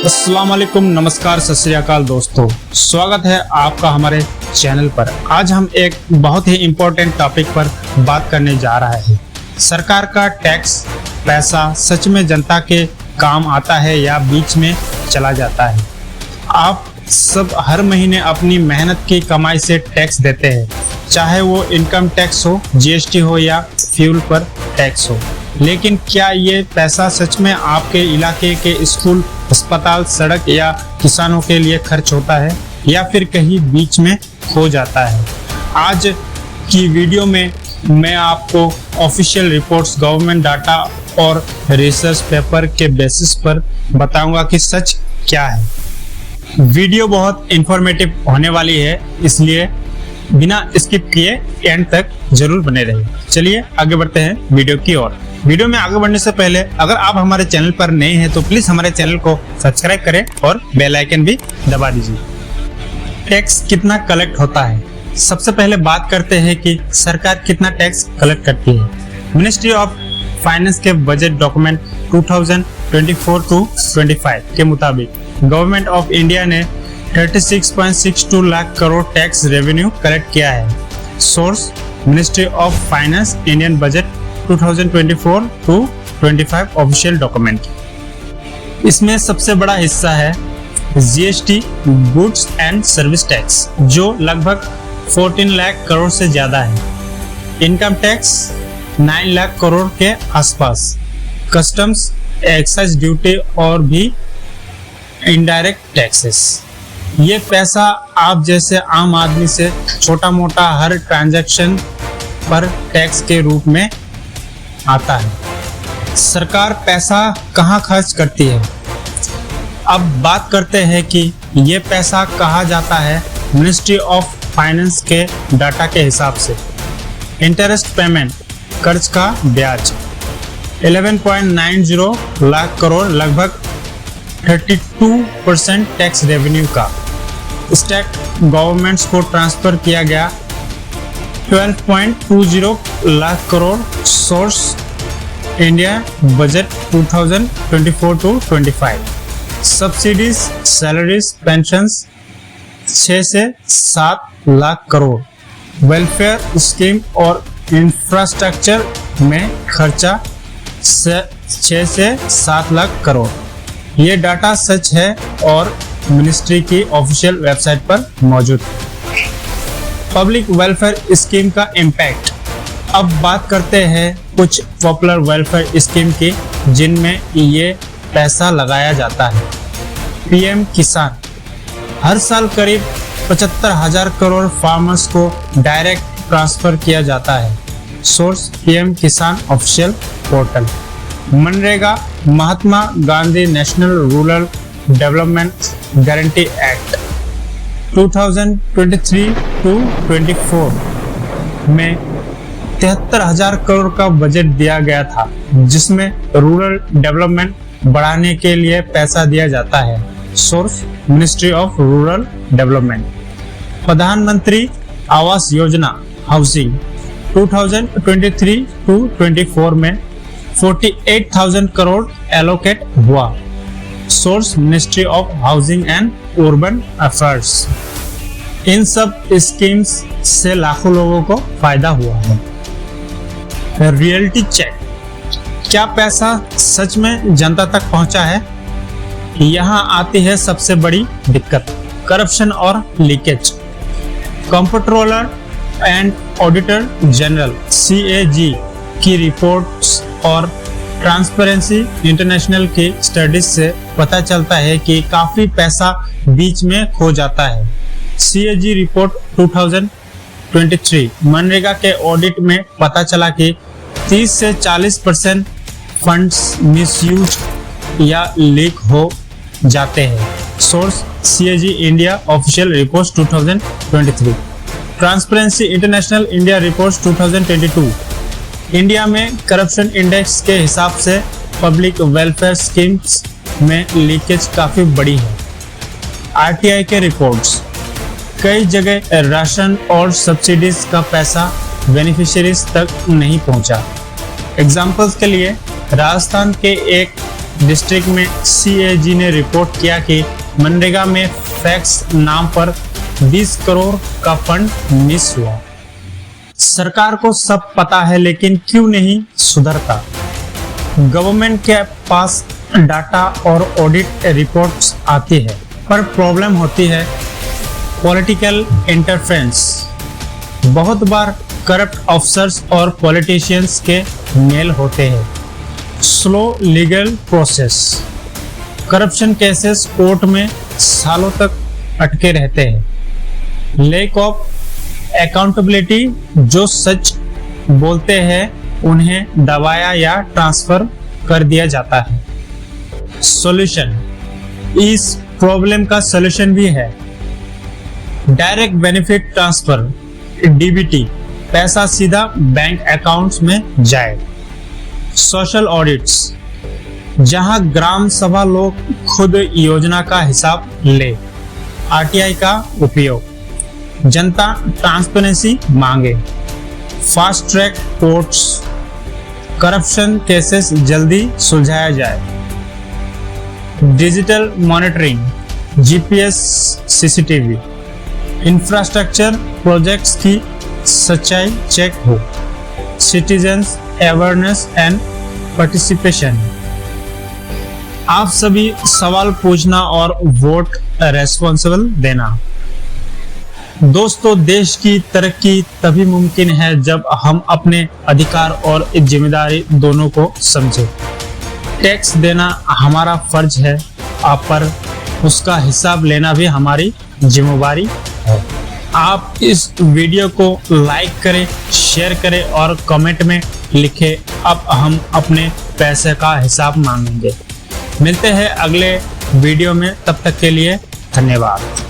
अस्सलाम वालेकुम, नमस्कार, सत श्री अकाल दोस्तों, स्वागत है आपका हमारे चैनल पर। आज हम एक बहुत ही इम्पोर्टेंट टॉपिक पर बात करने जा रहा है। सरकार का टैक्स पैसा सच में जनता के काम आता है या बीच में चला जाता है? आप सब हर महीने अपनी मेहनत की कमाई से टैक्स देते हैं, चाहे वो इनकम टैक्स हो, जीएसटी हो या फ्यूल पर टैक्स हो। लेकिन क्या ये पैसा सच में आपके इलाके के स्कूल, अस्पताल, सड़क या किसानों के लिए खर्च होता है या फिर कहीं बीच में खो जाता है? आज की वीडियो में मैं आपको ऑफिशियल रिपोर्ट्स, गवर्नमेंट डाटा और रिसर्च पेपर के बेसिस पर बताऊंगा कि सच क्या है। वीडियो बहुत इंफॉर्मेटिव होने वाली है, इसलिए बिना स्किप किए एंड तक जरूर बने रहिए। चलिए आगे बढ़ते हैं वीडियो की ओर। वीडियो में आगे बढ़ने से पहले अगर आप हमारे चैनल पर नए हैं तो प्लीज हमारे चैनल को सब्सक्राइब करें और बेल आइकन भी दबा दीजिए। टैक्स कितना कलेक्ट होता है? सबसे पहले बात करते हैं कि सरकार कितना टैक्स कलेक्ट करती है। मिनिस्ट्री ऑफ फाइनेंस के बजट डॉक्यूमेंट 2024-25 के मुताबिक गवर्नमेंट ऑफ इंडिया ने 36.62 lakh crore tax revenue collect किया है। Source ministry of finance, Indian budget 2024-25 official document. इसमें सबसे बड़ा हिस्सा है GST, goods and service tax, जो लगभग 14 लाख करोड़ से ज्यादा है। इनकम टैक्स 9 लाख करोड़ के आसपास। कस्टम्स, एक्साइज ड्यूटी और भी इनडायरेक्ट टैक्सेस। ये पैसा आप जैसे आम आदमी से छोटा मोटा हर ट्रांजैक्शन पर टैक्स के रूप में आता है। सरकार पैसा कहाँ खर्च करती है? अब बात करते हैं कि ये पैसा कहाँ जाता है। मिनिस्ट्री ऑफ फाइनेंस के डाटा के हिसाब से इंटरेस्ट पेमेंट, कर्ज का ब्याज 11.90 लाख करोड़, लगभग 32% टैक्स रेवेन्यू का। स्टेट गवर्नमेंट्स को ट्रांसफर किया गया 12.20 lakh crore. Source India budget 2024-25। Subsidies, salaries, pensions 6 से 7 लाख करोड़। वेलफेयर स्कीम और इंफ्रास्ट्रक्चर में खर्चा 6 से 7 लाख करोड़। ये डाटा सच है और मिनिस्ट्री की ऑफिशियल वेबसाइट पर मौजूद है। पब्लिक वेलफेयर स्कीम का इम्पैक्ट। अब बात करते हैं कुछ पॉपुलर वेलफेयर स्कीम की जिनमें ये पैसा लगाया जाता है। पीएम किसान, हर साल करीब 75,000 करोड़ फार्मर्स को डायरेक्ट ट्रांसफर किया जाता है। Source PM Kisan official portal. मनरेगा, Mahatma Gandhi national rural development guarantee act 2023-24 में 73,000 करोड़ का बजट दिया गया था, जिसमें रूरल डेवलपमेंट बढ़ाने के लिए पैसा दिया जाता है। Source ministry of rural development. Pradhan Mantri Awas Yojana housing 2023-24 में 48,000 करोड़ एलोकेट हुआ। Source ministry of housing and urban affairs. इन सब स्कीम्स से लाखों लोगों को फायदा हुआ है। रियलिटी चेक, क्या पैसा सच में जनता तक पहुंचा है? यहाँ आती है सबसे बड़ी दिक्कत, करप्शन और leakage. Comptroller and auditor general CAG की रिपोर्ट्स और ट्रांसपेरेंसी इंटरनेशनल की स्टडीज से पता चलता है कि काफी पैसा बीच में खो जाता है। CAG रिपोर्ट 2023 मनरेगा के ऑडिट में पता चला कि 30 से 40% फंड्स मिसयूज या लीक हो जाते हैं। Source CAG India official report 2023। Transparency international India report 2022। India में करप्शन इंडेक्स के हिसाब से पब्लिक वेलफेयर स्कीम्स में लीकेज काफी बड़ी है। RTI के रिपोर्ट्स, कई जगह राशन और सब्सिडीज का पैसा बेनिफिशियरीज तक नहीं पहुंचा। एग्जाम्पल्स के लिए राजस्थान के एक डिस्ट्रिक्ट में CAG ने रिपोर्ट किया कि मनरेगा में फैक्स नाम पर 20 करोड़ का फंड मिस हुआ। सरकार को सब पता है लेकिन क्यों नहीं सुधरता? गवर्नमेंट के पास डाटा और ऑडिट रिपोर्ट्स आती है, पर प्रॉब्लम होती है पॉलिटिकल इंटरफेरेंस। बहुत बार करप्ट ऑफिसर्स और पॉलिटिशियंस के मेल होते हैं। Slow legal process, corruption cases court में सालों तक अटके रहते हैं। लैक ऑफ अकाउंटेबिलिटी, जो सच बोलते हैं उन्हें दबाया या ट्रांसफर कर दिया जाता है। सॉल्यूशन, इस प्रॉब्लम का सॉल्यूशन भी है। डायरेक्ट बेनिफिट ट्रांसफर DBT, पैसा सीधा बैंक अकाउंट्स में जाए। सोशल ऑडिट्स, जहां ग्राम सभा लोग खुद योजना का हिसाब ले। RTI का उपयोग, जनता ट्रांसपेरेंसी मांगे। Fast track courts, corruption cases जल्दी सुलझाया जाए। Digital monitoring, GPS CCTV, infrastructure projects की सच्चाई चेक हो। सिटीजन्स अवेयरनेस एंड पार्टिसिपेशन, आप सभी सवाल पूछना और वोट रेस्पॉन्सिबल देना। दोस्तों, देश की तरक्की तभी मुमकिन है जब हम अपने अधिकार और जिम्मेदारी दोनों को समझें। टैक्स देना हमारा फर्ज है, आप पर उसका हिसाब लेना भी हमारी जिम्मेदारी है। आप इस वीडियो को लाइक करें, शेयर करें और कमेंट में लिखें, अब हम अपने पैसे का हिसाब मांगेंगे। मिलते हैं अगले वीडियो में, तब तक के लिए धन्यवाद।